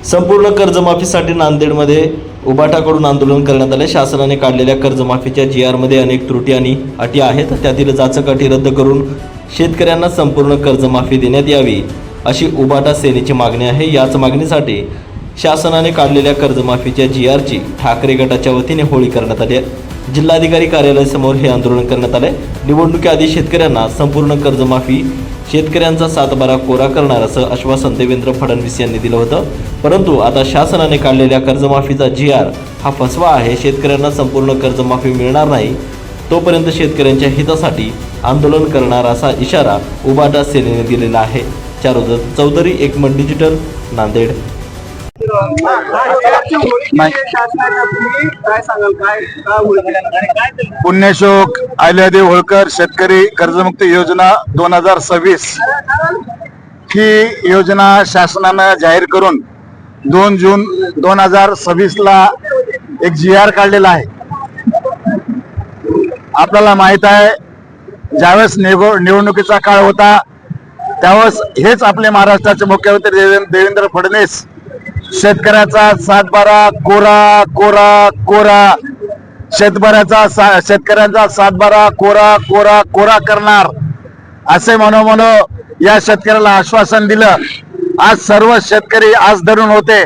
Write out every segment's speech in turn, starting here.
संपूर्ण कर्जमाफीसाठी नांदेडमध्ये उबाटाकडून आंदोलन करण्यात आले। शासनाने काढलेल्या कर्जमाफीच्या GRमध्ये अनेक त्रुटी आणि अटी आहेत। त्यातील जाचक अटी रद्द करून शेतकऱ्यांना संपूर्ण कर्जमाफी देण्यात यावी अशी उबाटा सेनेची मागणी आहे। याच मागणीसाठी शासनाने काढलेल्या कर्जमाफीच्या GRची ठाकरे गटाच्या वतीने होळी करण्यात आली आहे। जिल्हाधिकारी कार्यालयासमोर हे आंदोलन करण्यात आले। निवडणुकीआधी शेतकऱ्यांना संपूर्ण कर्जमाफी, शेतकऱ्यांचा 7/12 कोरा करणार असं आश्वासन देवेंद्र फडणवीस यांनी दिलं होतं। परंतु आता शासनाने काढलेल्या कर्जमाफीचा GR हा फसवा आहे। शेतकऱ्यांना संपूर्ण कर्जमाफी मिळणार नाही तोपर्यंत शेतकऱ्यांच्या हितासाठी आंदोलन करणार असा इशारा उबाटा सेनेने दिलेला आहे। चारुदत्त चौधरी, एकमत डिजिटल, नांदेड। पुण्यशोक अहिल्यादेवी होळकर शेतकरी कर्जमुक्ती योजना 2026 ही योजना शासनानं जाहीर करून 2 जून 2026 ला एक GR काढलेला आहे। आपल्याला माहित आहे, ज्यावेळेस निवडणुकीचा काळ होता त्यावेळेस हेच आपले महाराष्ट्राचे मुख्यमंत्री देवेंद्र फडणवीस शेतकऱ्याचा 7/12 कोरा कोरा कोरा, शेतकऱ्यांचा 7/12 कोरा कोरा कोरा करणार असे म्हणून या शेतकऱ्याला आश्वासन दिलं। आज सर्व शेतकरी आज धरून होते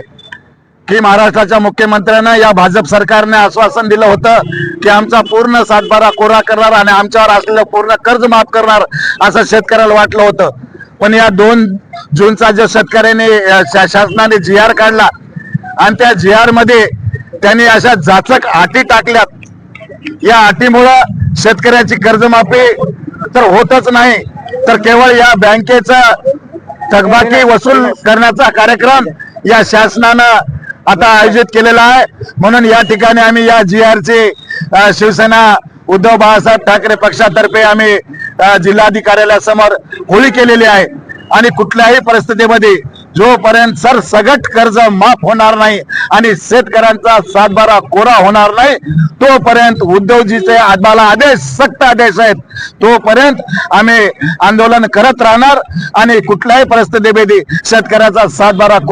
की महाराष्ट्राच्या मुख्यमंत्र्यांना, या भाजप सरकारने आश्वासन दिलं होतं की आमचा पूर्ण 7/12 कोरा करणार आणि आमच्यावर असलेलं पूर्ण कर्ज माफ करणार असं शेतकऱ्याला वाटलं होतं। पण या 2 जूनचा जो शेतकऱ्याने शासनाने GR काढला आणि त्या GR मध्ये त्यांनी अशा जाचक अटी टाकल्यात। या अटीमुळं शेतकऱ्याची कर्जमाफी तर होतच नाही, तर केवळ या बँकेचा थकबाकी वसूल करण्याचा कार्यक्रम या शासनानं आता आयोजित केलेला आहे। म्हणून या ठिकाणी आम्ही या GRची शिवसेना उद्धव बाळासाहेब ठाकरे पक्षातर्फे आम्ही जिल्हाधिकाऱ्यासमोर होळी केलेली आहे। आणि कुठल्याही परिस्थितीमध्ये जोपर्यंत सरसगट कर्ज माफ होणार नाही आणि शेतकऱ्यांचा 7/12 कोरा होणार नाही तोपर्यंत उद्धवजीचे आम्हाला आदेश, सक्त आदेश आहेत, तोपर्यंत आम्ही आंदोलन करत राहणार आणि कुठल्याही परिस्थितीमध्ये शेतकऱ्याचा 7/12 कोरा